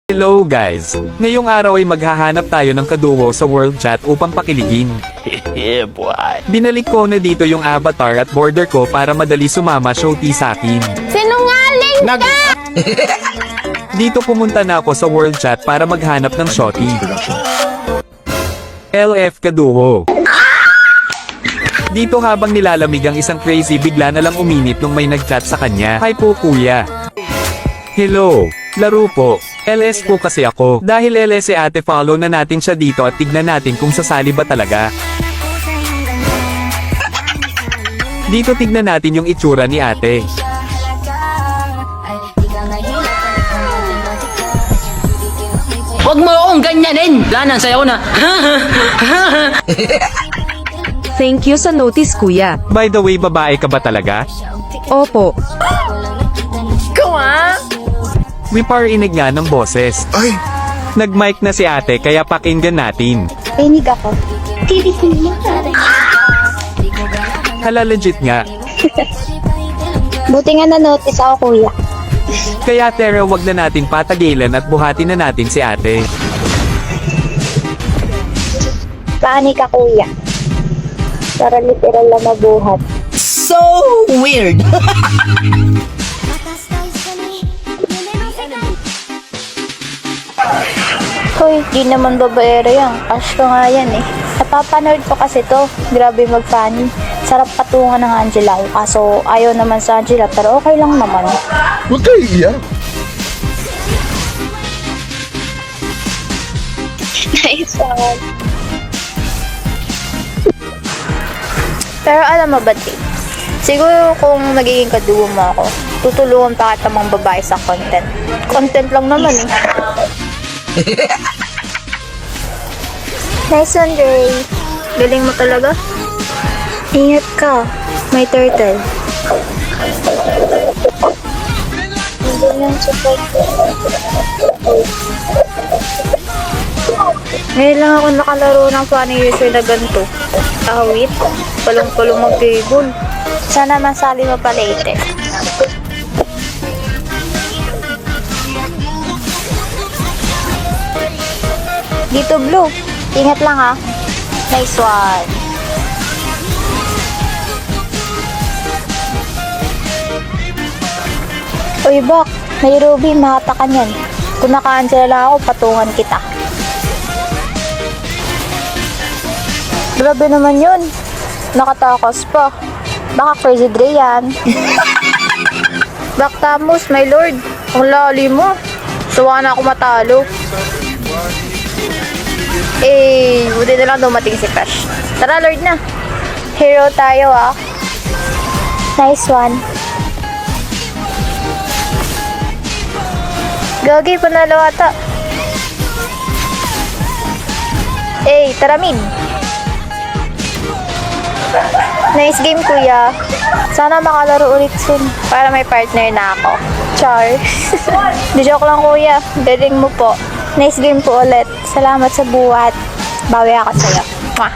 Hello guys! Ngayong araw ay maghahanap tayo ng kaduo sa World Chat upang pakiligin. Yeah, boy. Binalik ko na dito yung avatar at border ko para madali sumama showty sa akin. Sinungaling ka! Dito pumunta na ako sa World Chat para maghanap ng shorty. LF kaduo. Dito habang nilalamig ang isang crazy bigla na lang uminit nung may nag-chat sa kanya. Hi po kuya. Hello. Laro po. LS po kasi ako. Dahil LS si ate, follow na natin siya dito at tignan natin kung sasali ba talaga. Dito tignan natin yung itsura ni ate. Huwag mo akong ganyanin! Wala nang sayaw na. Thank you sa notice, kuya. By the way, babae ka ba talaga? Opo. We parinig nga ng boses. Ay! Nag-mic na si ate kaya pakinggan natin. Pinig ako. Hala legit nga. Buti nga na-notice ako, kuya. Kaya Tara, wag na natin patagilan at buhatin na natin si ate. Paani ka, kuya. Para literal na mabuhat. So weird! Hoy, di naman babaero yan. Crush ko nga yan eh. Napapanood ko kasi to. Grabe mag-funny. Sarap patungan ng Angela ko. Kaso ayaw naman sa Angela, pero okay lang naman. Huwag kayo iiyak. Nice one. Pero alam mo ba, Jay? Siguro kung magiging kadugo mo ako, tutulungan pa kita mga babae sa content. Content lang naman eh. Nice one, Jay. Galing mo talaga. Ingat ka. May turtle. Ngayon lang ako nakalaro ng funny user na ganito. Awit. Palong-palong mag-table. Sana masali mo pa later. Dito, Blue. Ingat lang ha. Nice one. Uy, Bak. May Ruby. Mahatakan yan. Kung naka-answer lang ako, patungan kita. Grabe naman yun. Nakatakas pa. Baka Crazy Dre yan. Bak Tamus, my lord. Ang lalim mo. Suwa na ako matalo. Buti na lang dumating si Pesh. Tara, Lord na. Hero tayo ah. Nice one. Gagi, panalo ata. Tara mid. Nice game, kuya. Sana makalaro ulit soon para may partner na ako. Char. Di joke lang, kuya. Galing mo po. Nice game po ulit. Salamat sa buhat. Bawi ako sa'yo. Mwah.